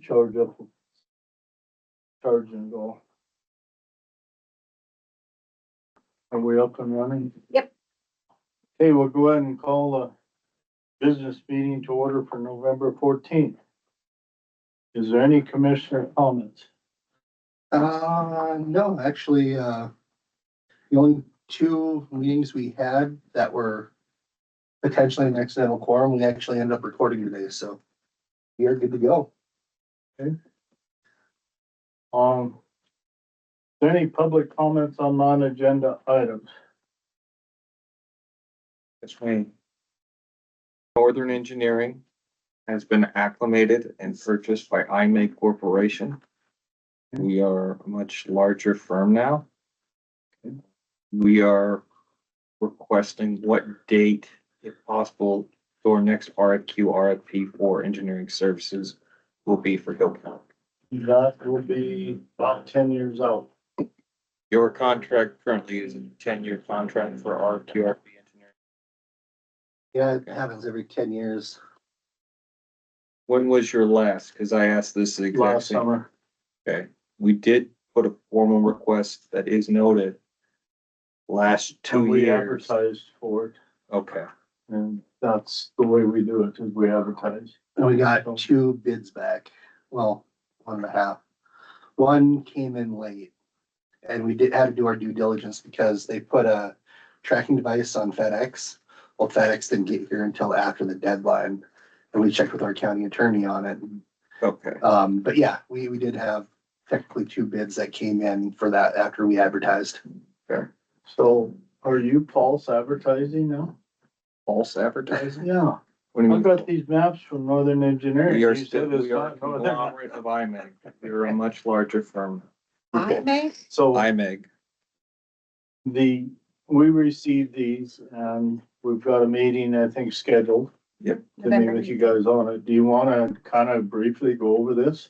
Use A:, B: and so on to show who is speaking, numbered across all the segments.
A: charge up, charge and go. Are we up and running?
B: Yep.
A: Okay, we'll go ahead and call the business meeting to order for November 14th. Is there any commissioner comments?
C: No, actually, the only two meetings we had that were potentially an accidental quorum, we actually ended up recording today, so we are good to go.
A: Is there any public comments on non-agenda items?
D: That's right. Northern Engineering has been acclimated and purchased by IMEG Corporation. We are a much larger firm now. We are requesting what date, if possible, our next RFP for engineering services will be for Hill County.
A: That will be about 10 years out.
D: Your contract currently is a 10-year contract for RQRP engineering.
C: Yeah, it happens every 10 years.
D: When was your last? Because I asked this exact
A: Last
D: same.
A: summer.
D: Okay, we did put a formal request that is noted last 2
A: We
D: years.
A: advertised for it,
D: Okay,
A: and that's the way we do it, is we advertise.
C: And we got two bids back, well, 1.5. One came in late. And we had to do our due diligence because they put a tracking device on FedEx. Well, FedEx didn't get here until after the deadline. And we checked with our county attorney on it.
D: okay.
C: But yeah, we did have technically two bids that came in for that after we advertised.
A: So are you false advertising now?
D: False advertising?
A: Yeah.
D: What do you
A: I've
D: mean?
A: got these maps from Northern Engineering.
D: We are
A: You
D: still,
A: said it's
D: we are a
A: not Northern.
D: conglomerate of IMEG. We're a much larger firm.
A: So
D: IMEG.
A: we received these and we've got a meeting, I think, scheduled.
D: Yep.
A: To meet with you guys on it. Do you wanna kind of briefly go over this?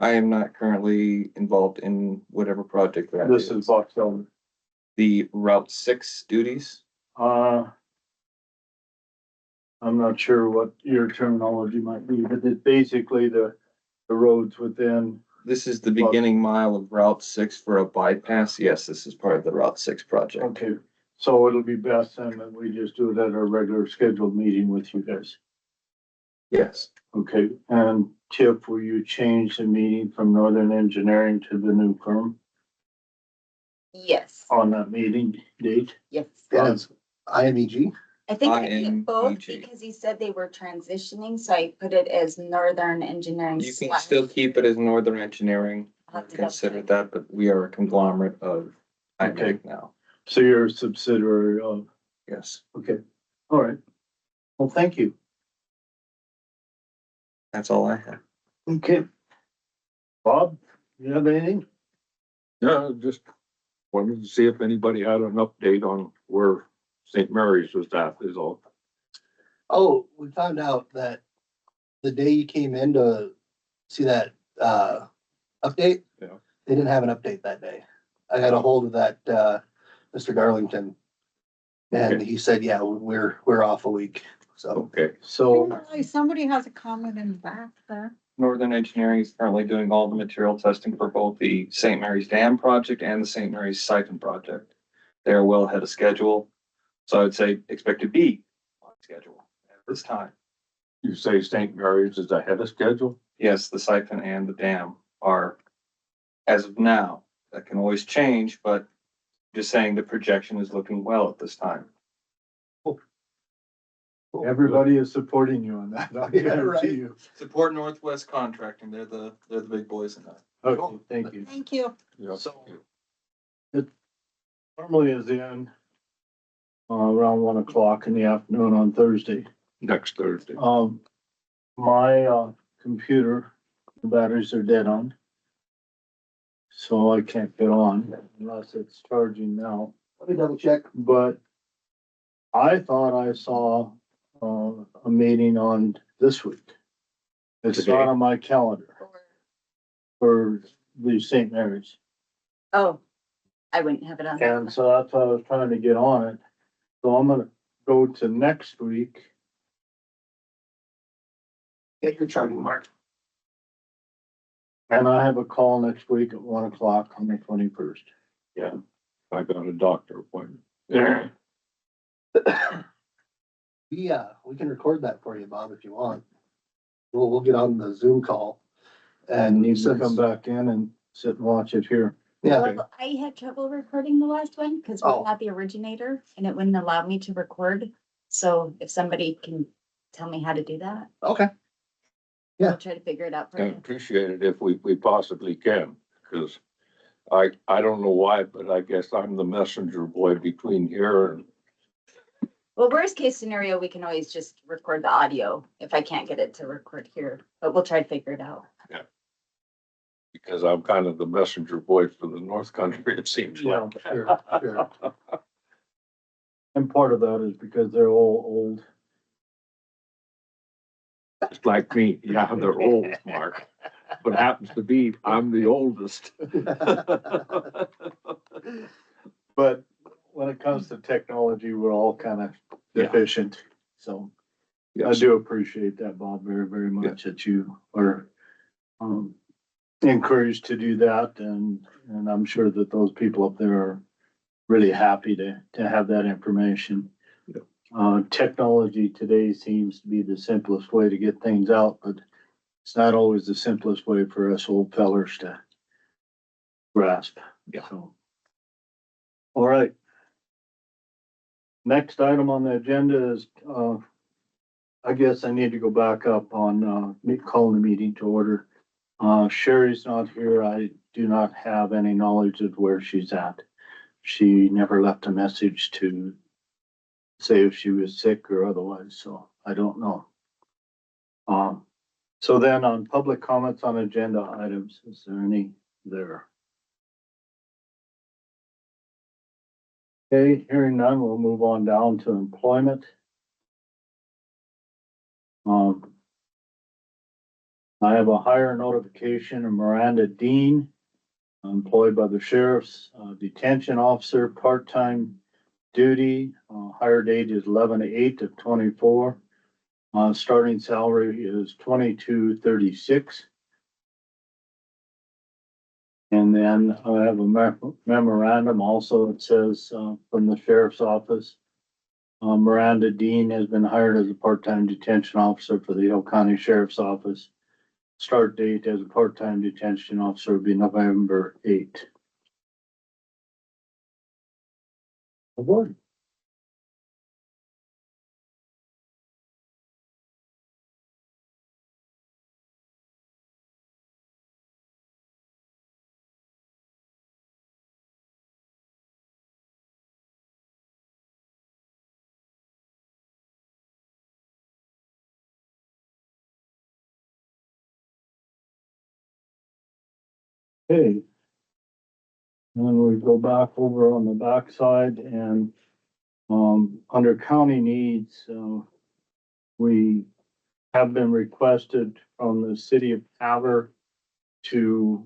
D: I am not currently involved in whatever project that
A: This
D: is.
A: is Box Elder.
D: The Route 6 duties.
A: I'm not sure what your terminology might be, but it's basically the roads within.
D: This is the beginning mile of Route 6 for a bypass. Yes, this is part of the Route 6 project.
A: Okay, so it'll be best then that we just do it at our regular scheduled meeting with you guys.
D: Yes.
A: Okay, and Tip, will you change the meeting from Northern Engineering to the new firm
B: Yes,
A: on that meeting date?
B: yes.
C: And it's IMEG.
B: I think I did both
D: IMEG.
B: because he said they were transitioning, so I put it as Northern Engineering.
D: You can
B: slash-
D: still keep it as Northern Engineering.
B: I'll have to double
D: Consider
B: check.
D: that, but we are a conglomerate of IMEG now.
A: So you're a subsidiary of,
D: Yes,
A: okay, all right. Well, thank you.
D: that's all I have.
A: Okay. Bob, you have anything?
E: Yeah, just wanted to see if anybody had an update on where St. Mary's was at, is all.
C: Oh, we found out that the day you came in to see that, update.
E: Yeah.
C: They didn't have an update that day. I got a hold of that, Mr. Darlington. And
E: Okay.
C: he said, yeah, we're off a week, so.
E: Okay,
A: So,
F: Somebody has a comment in the back there.
D: Northern Engineering is currently doing all the material testing for both the St. Mary's Dam project and the St. Mary's Siphon project. They're well ahead of schedule, so I would say expect to be on schedule at this time.
E: you say St. Mary's is ahead of schedule?
D: Yes, the siphon and the dam are, as of now, that can always change, but just saying the projection is looking well at this time.
A: everybody is supporting you on that. I'll
C: Yeah,
A: guarantee
C: right.
A: you.
D: Support Northwest Contracting, they're the big boys in that.
A: Okay, thank you.
F: Thank you.
E: Yeah.
A: So it normally is in around 1 o'clock in the afternoon on Thursday.
E: Next Thursday.
A: My computer, the batteries are dead on. So I can't get on unless it's charging now,
C: Let me double check.
A: but I thought I saw a meeting on this week. It's
E: Today?
A: not on my calendar for the St. Mary's.
B: Oh, I wouldn't have it on.
A: And so that's why I was trying to get on it. So I'm gonna go to next week.
C: Get your charging mark.
A: And I have a call next week at 1 o'clock on the 21st.
E: Yeah, I got a doctor appointment. Yeah.
C: Yeah, we can record that for you, Bob, if you want. We'll get on the Zoom call.
A: And you can
C: since-
A: come back in and sit and watch it here.
C: Yeah,
B: Well, I had trouble recording the last one because
C: Oh.
B: we're not the originator and it wouldn't allow me to record. So if somebody can tell me how to do that,
C: okay. Yeah.
B: I'll try to figure it out for
E: I
B: you.
E: appreciate it if we possibly can, because I don't know why, but I guess I'm the messenger boy between here and,
B: Well, worst case scenario, we can always just record the audio if I can't get it to record here, but we'll try to figure it out.
E: because I'm kind of the messenger boy for the North Country, it seems
A: Yeah,
E: like.
C: Sure, sure.
A: And part of that is because they're all old.
E: Just like me, yeah, they're old, Mark, but happens to be, I'm the oldest.
A: But when it comes to technology, we're all kind of
E: Yeah.
A: deficient. So I
E: Yes.
A: do appreciate that, Bob, very, very much that you are encouraged to do that. And I'm sure that those people up there are really happy to have that information.
E: Yeah.
A: Technology today seems to be the simplest way to get things out, but it's not always the simplest way for us old fellers to grasp.
E: Yeah.
A: So. All right. Next item on the agenda is, I guess I need to go back up on, calling the meeting to order. Sherry's not here. I do not have any knowledge of where she's at. She never left a message to say if she was sick or otherwise, so I don't know. So then on public comments on agenda items, is there any there? Okay, hearing none, we'll move on down to employment. I have a hire notification of Miranda Dean, employed by the sheriff's detention officer, part-time duty. Hire date is 11/8 of 24. Starting salary is $22.36. And then I have a memorandum also. It says from the sheriff's office. Miranda Dean has been hired as a part-time detention officer for the Hill County Sheriff's Office. Start date as a part-time detention officer would be November 8th. Aboard. Okay. And then we go back over on the backside and, under county needs, we have been requested from the city of Haver to,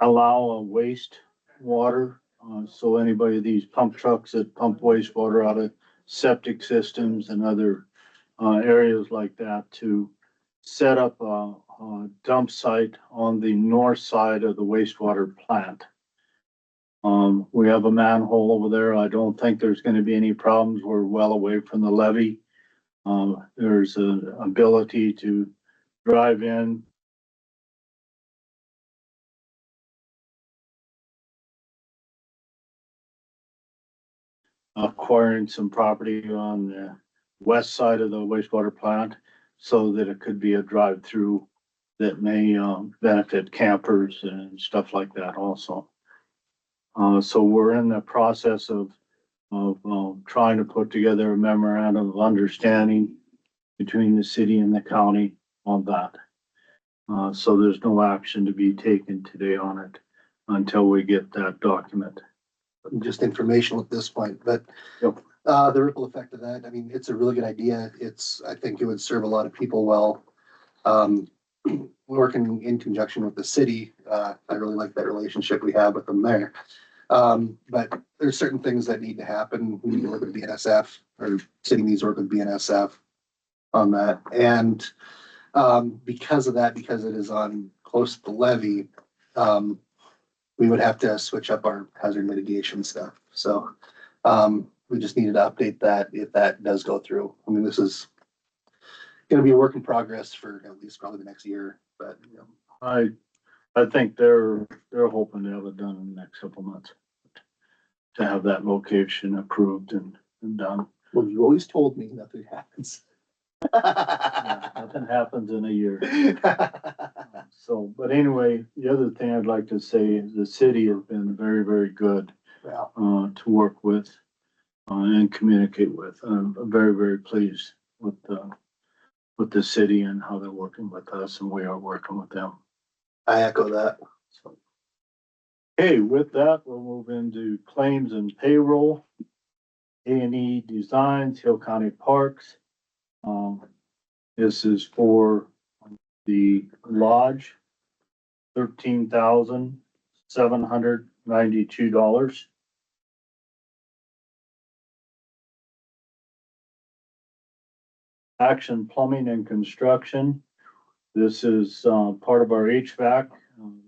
A: allow a waste water. So anybody of these pump trucks that pump wastewater out of septic systems and other, areas like that to set up a dump site on the north side of the wastewater plant. We have a manhole over there. I don't think there's gonna be any problems. We're well away from the levee. There's an ability to drive in. Acquiring some property on the west side of the wastewater plant so that it could be a drive-through that may, benefit campers and stuff like that also. So we're in the process of trying to put together a memorandum of understanding between the city and the county on that. So there's no action to be taken today on it until we get that document.
C: Just informational at this point, but
A: Yep.
C: the ripple effect of that, I mean, it's a really good idea. I think it would serve a lot of people well. Working in conjunction with the city, I really like that relationship we have with them there. But there's certain things that need to happen. We need to work with BNSF, or city needs to work with BNSF on that. And Because of that, because it is on close to the levee, we would have to switch up our hazard mitigation stuff. So, we just needed to update that if that does go through. I mean, this is gonna be a work in progress for at least probably the next year, but, you know,
A: I think they're hoping to have it done in the next couple months. To have that location approved and done.
C: well, you always told me nothing happens.
A: Yeah, nothing happens in a year. So, but anyway, the other thing I'd like to say is the city has been very, very good,
C: Well,
A: to work with, and communicate with. I'm very, very pleased with the city and how they're working with us and we are working with them.
C: I echo that.
A: So, okay, with that, we'll move into claims and payroll. A&E Designs, Hill County Parks. This is for the lodge, $13,792. Action Plumbing and Construction. This is, part of our HVAC.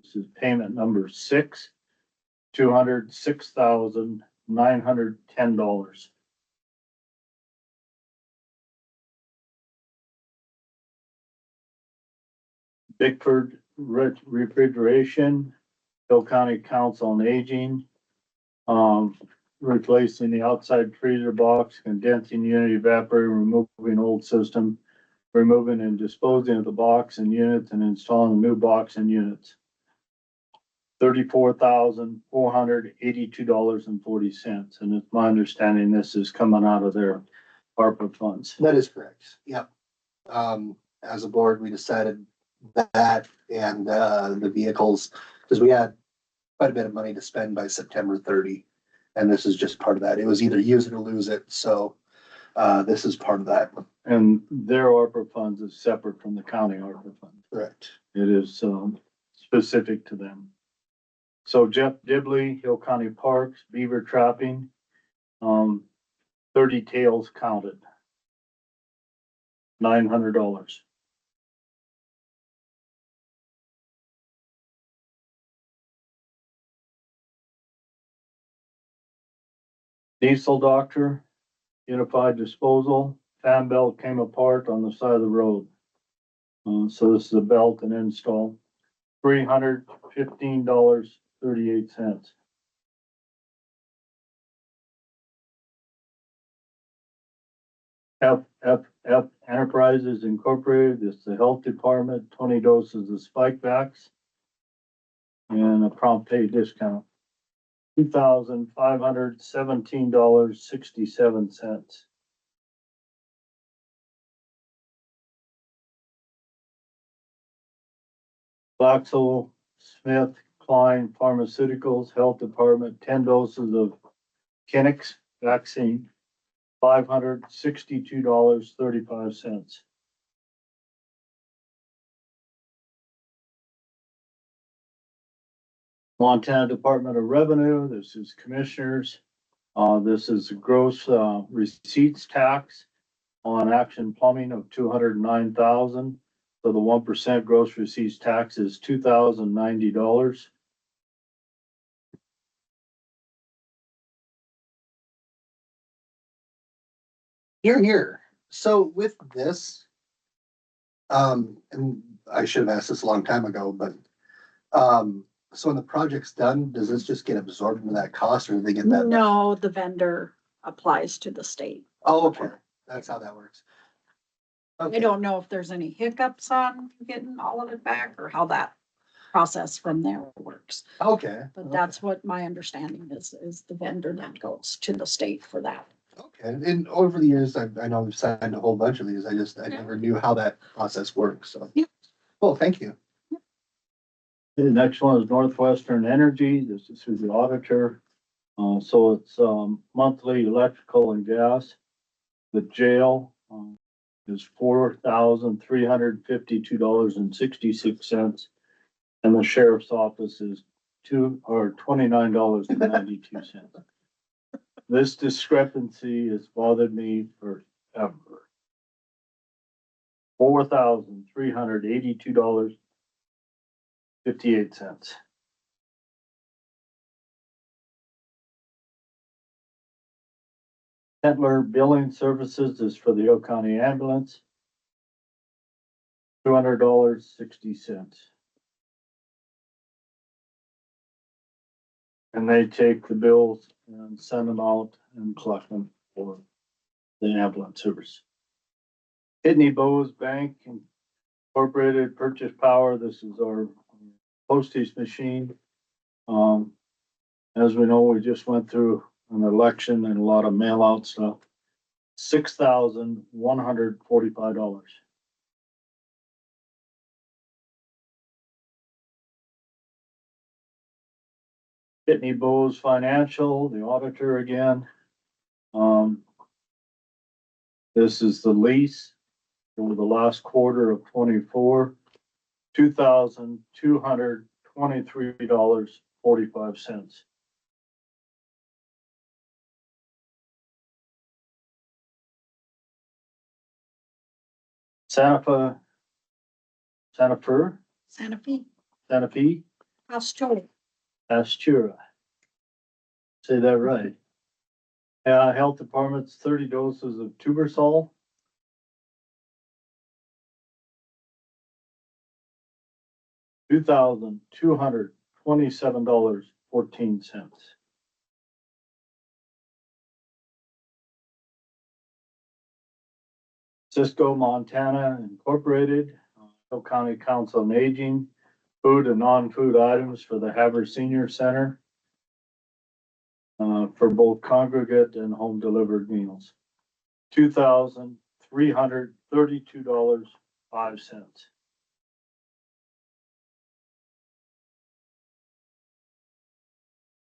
A: This is payment number 6, $206,910. Bickford Refrigeration, Hill County Council on Aging. Replacing the outside freezer box, condensing unit, evaporator, removing old system, removing and disposing of the box and units and installing a new box and units. $34,482.40. And it's my understanding this is coming out of their ARPA funds.
C: That is correct. Yep. As a board, we decided that and, the vehicles, because we had quite a bit of money to spend by September 30. And this is just part of that. It was either use it or lose it. So, this is part of that.
A: And their ARPA funds is separate from the county ARPA fund.
C: Correct.
A: It is, specific to them. So Jeff Dibley, Hill County Parks, beaver trapping, 30 tails counted. $900. Diesel Doctor, Unified Disposal, fan belt came apart on the side of the road. So this is a belt and install, $315.38. FFF Enterprises Incorporated, this is the Health Department, 20 doses of Spike Vax. And a prompt pay discount, $2,517.67. Blacksville Smith Klein Pharmaceuticals Health Department, 10 doses of Kinnex vaccine, $562.35. Montana Department of Revenue, this is commissioners. This is a gross, receipts tax on Action Plumbing of $209,000. So the 1% gross receipts tax is $2,090.
C: Here. So with this, and I should have asked this a long time ago, but, so when the project's done, does this just get absorbed into that cost or do they get that? back?
F: No, the vendor applies to the state.
C: Oh, okay. That's how that works.
F: I
C: Okay.
F: don't know if there's any hiccups on getting all of it back or how that process from there works.
C: Okay.
F: But that's what my understanding is the vendor that goes to the state for that.
C: Okay. And over the years, I know we've signed a whole bunch of these. I never knew how that process works. So.
F: Yeah.
C: Well, thank you.
A: The next one is Northwestern Energy. This is through the auditor. So it's, monthly electrical and gas. The jail, is $4,352.66. And the sheriff's office is $29.92. This discrepancy has bothered me forever. $4,382.58. Hitler Billing Services is for the Hill County Ambulance. $200.60. And they take the bills and send them out and collect them for the ambulance service. Pitney Bowes Bank Incorporated Purchase Power, this is our postage machine. As we know, we just went through an election and a lot of mail out stuff. $6,145. Pitney Bowes Financial, the auditor again. This is the lease over the last quarter of 24, $2,223.45. Santa Fe,
F: Santa Fe,
A: Santa Fe,
F: Pasteur.
A: Astura. Say that right. Health Department's 30 doses of Tubersol. $2,227.14. Cisco Montana Incorporated, Hill County Council on Aging, food and non-food items for the Haber Senior Center. For both congregate and home delivered meals. $2,332.05.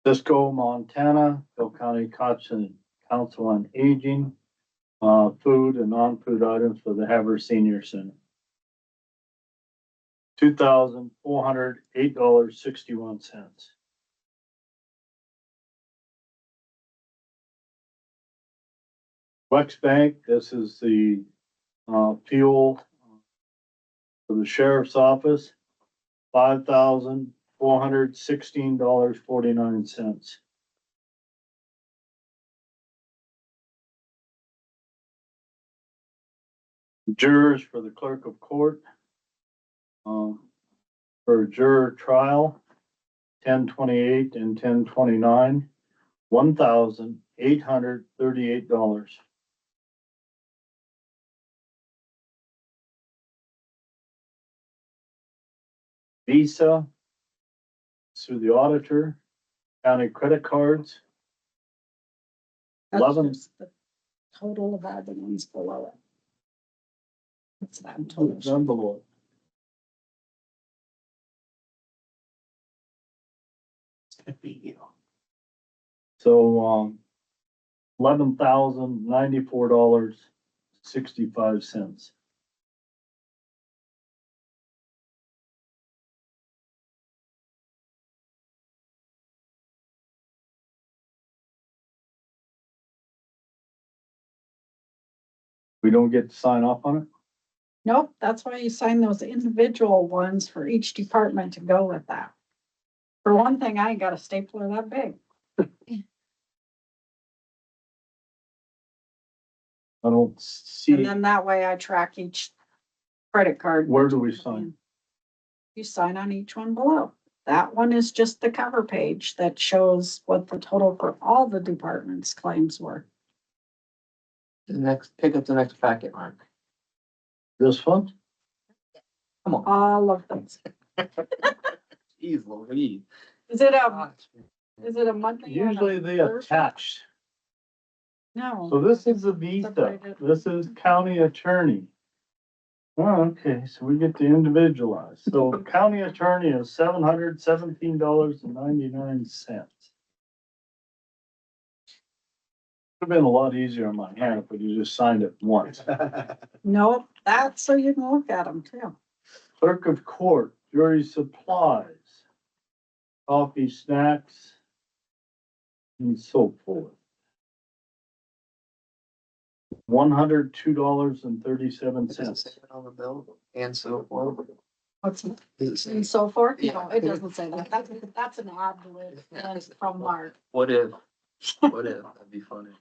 A: Cisco, Montana, Hill County Council on Aging, food and non-food items for the Haber Senior Center. $2,408.61. Wex Bank, this is the fuel for the sheriff's office, $5,416.49. Jurors for the clerk of court, for juror trial, 10/28 and 10/29, $1,838. Visa through the auditor, county credit cards,
F: That's
A: 11.
F: just the total of all the ones below it. What's that total?
A: Envelope. So, $11,094.65. We don't get to sign off on it?
F: Nope, that's why you sign those individual ones for each department to go with that. For one thing, I ain't got a stapler that big.
A: I don't see,
F: And then that way I track each credit card.
A: where do we sign?
F: You sign on each one below. That one is just the cover page that shows what the total for all the departments' claims were.
G: Pick up the next packet, Mark.
A: This one?
G: Come on.
F: All of them.
G: Jeez Louise.
F: Is it a monthly? and a
A: Usually they
F: Thursday?
A: attach.
F: No.
A: So this is the visa,
F: Separated.
A: this is county attorney. Oh, okay, so we get to individualize. So county attorney is $717.99. Would have been a lot easier on my hand if we just signed it once.
F: Nope, that's so you can look at them too.
A: Clerk of court, jury supplies, coffee, snacks, and so forth. $102.37.
G: on the bill and so forth.
F: What's,
G: Is
F: and so forth? No,
G: Yeah.
F: it doesn't say that. That's an ad lib from Mark.
G: What if, that'd be funny.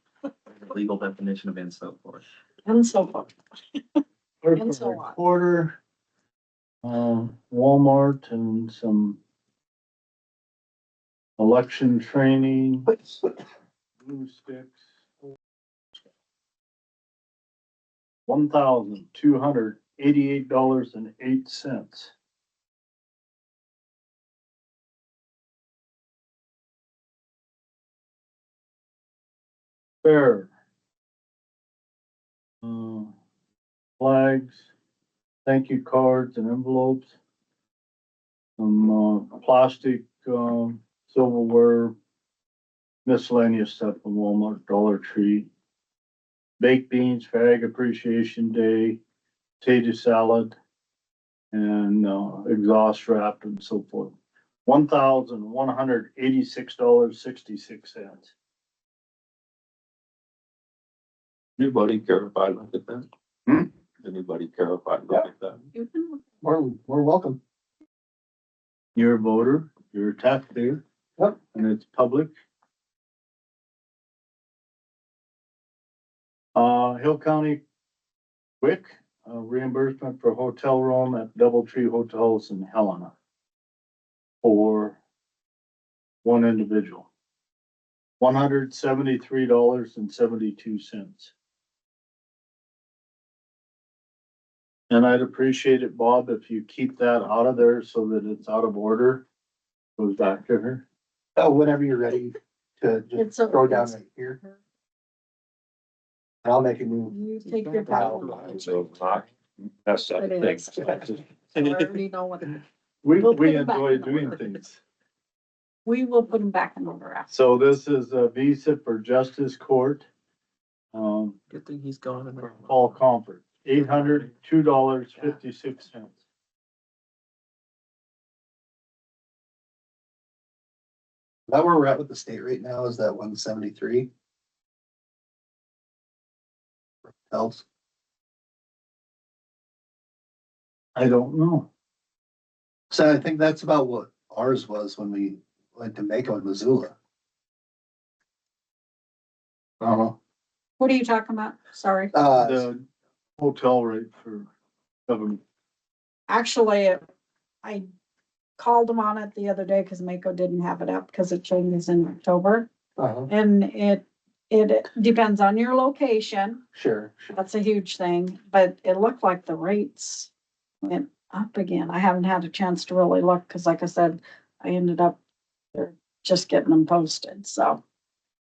G: Legal definition of and so forth.
F: And so forth.
A: Clerk
F: And so on.
A: recorder, Walmart and some election training, blue sticks. $1,288.08. Fair. Flags, thank you cards and envelopes. Some, plastic, silverware, miscellaneous stuff from Walmart, Dollar Tree. Baked beans for Ag Appreciation Day, potato salad, and, exhaust wrap and so forth. $1,186.66.
E: Anybody care if I look at that?
A: Hmm?
E: Anybody care if I look at that?
F: You can-
C: We're welcome.
A: You're a voter, you're a taxpayer.
C: Yep.
A: And it's public. Hill County Quick, reimbursement for hotel room at Doubletree Hotels in Helena. For one individual. $173.72. And I'd appreciate it, Bob, if you keep that out of there so that it's out of order. Goes back to her.
C: Oh, whenever you're ready to
F: It's
C: just
F: a-
C: throw down
F: it's-
C: right here. And I'll make a new.
F: You take your time.
E: So not mess up
F: It
E: things.
F: is. I already know what,
A: We
F: We'll put it back
A: enjoy
F: in
A: doing
F: order.
A: things.
F: we will put them back in order after.
A: So this is a visa for Justice Court.
G: Good thing he's gone. in there.
A: Paul Comfort, $802.56.
C: Is that where we're at with the state right now? Is that 173? Else,
A: I don't know.
C: so I think that's about what ours was when we went to Mako and Missoula.
F: What are you talking about? Sorry.
A: The hotel rate for government.
F: Actually, I called them on it the other day because Mako didn't have it up because it changes in October. And it depends on your location.
C: Sure.
F: That's a huge thing, but it looked like the rates went up again. I haven't had a chance to really look, cause like I said, I ended up just getting them posted, so.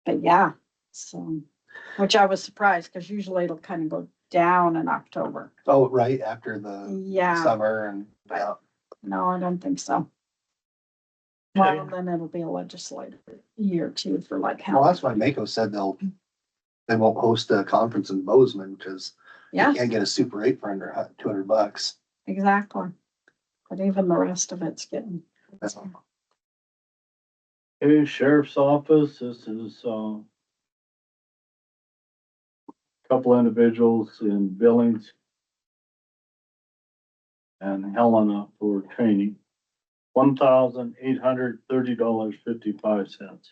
F: But yeah, so, which I was surprised, cause usually it'll kind of go down in October.
C: Oh, right after the
F: Yeah,
C: summer and, yeah.
F: no, I don't think so. Well,
A: Okay.
F: then it'll be a legislative year too for like
C: Well,
F: how,
C: that's why Mako said they won't host a conference in Bozeman because you
F: yeah,
C: can't get a super 8 for under $200.
F: exactly. But even the rest of it's getting.
C: That's all.
A: Okay, Sheriff's Office, this is, couple individuals in Billings and Helena for training. $1,830.55.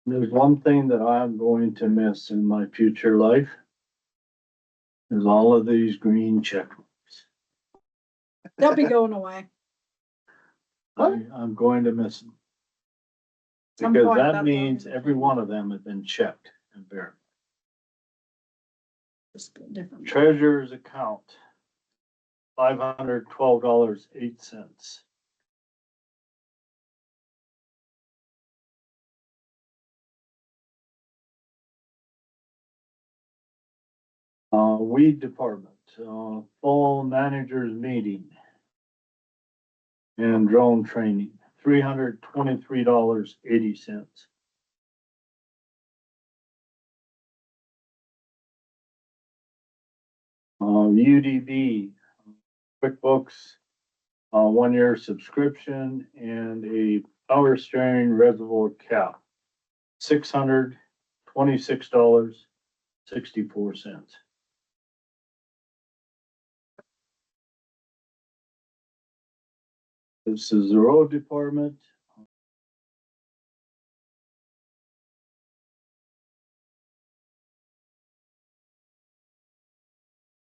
A: There's one thing that I'm going to miss in my future life. Is all of these green check marks.
F: They'll be going away.
A: I'm going to miss them.
F: Some
A: Because
F: point
A: that
F: that's
A: means
F: already-
A: every one of them have been checked and verified.
F: Just a different.
A: Treasurer's account. $512.08. Weed department, fall managers meeting. And drone training, $323.80. UDB, QuickBooks, 1-year subscription and a power steering reservoir cap. $626.64. This is the road department.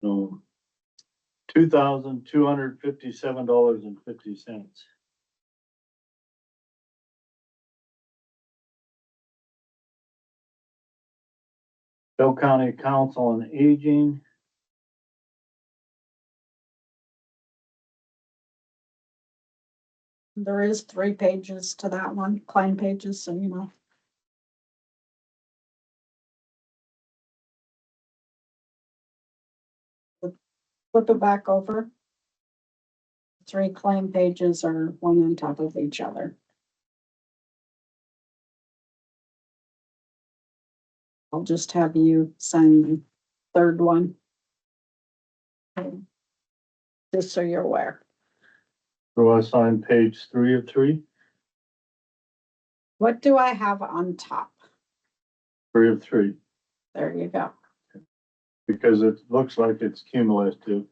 A: So $2,257.50. Bell County Council on Aging,
F: There is 3 pages to that one, claim pages, so you know. Flip it back over. 3 claim pages are one on top of each other. I'll just have you sign the 3rd one. Just so you're aware.
A: so I signed page 3 of 3,
F: What do I have on top?
A: 3 of 3,
F: There you go.
A: because it looks like it's cumulative.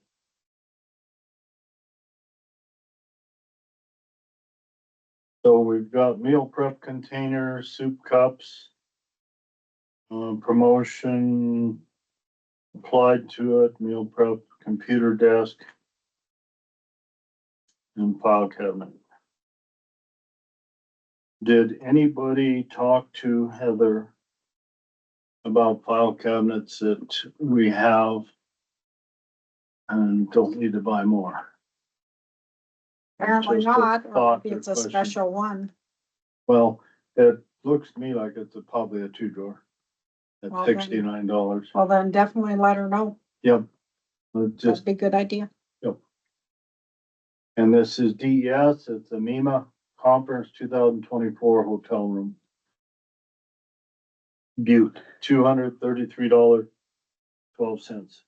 A: So we've got meal prep containers, soup cups, promotion applied to it, meal prep, computer desk, and file cabinet. Did anybody talk to Heather about file cabinets that we have and don't need to buy more?
F: Apparently
A: Just a
F: not, or
A: thought
F: maybe
A: or
F: it's a
A: question.
F: special one.
A: Well, it looks to me like it's probably a 2-drawer at
F: Well, then-
A: $69.
F: Well, then definitely let her know.
A: Yep. It
F: That'd
A: just,
F: be a good idea.
A: and this is DES, it's a MEMA Conference 2024 hotel room. Butte, $233.12.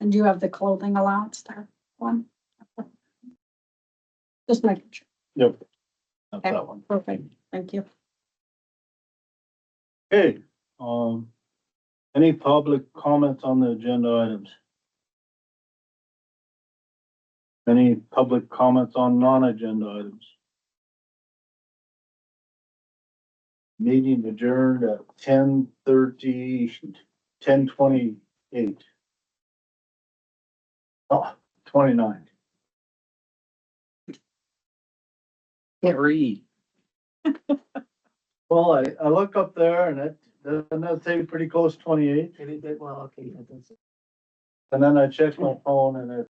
F: And do you have the clothing allowance there? One? Just making sure.
A: Yep. That's
F: Okay.
A: that one.
F: Perfect. Thank you.
A: Okay, any public comments on the agenda items? Any public comments on non-agenda items? Meeting adjourned at 10:28. Oh, 29.
G: Can't read.
A: Well, I look up there and doesn't that say pretty close to 28?
G: Well, okay.
A: And then I check my phone and it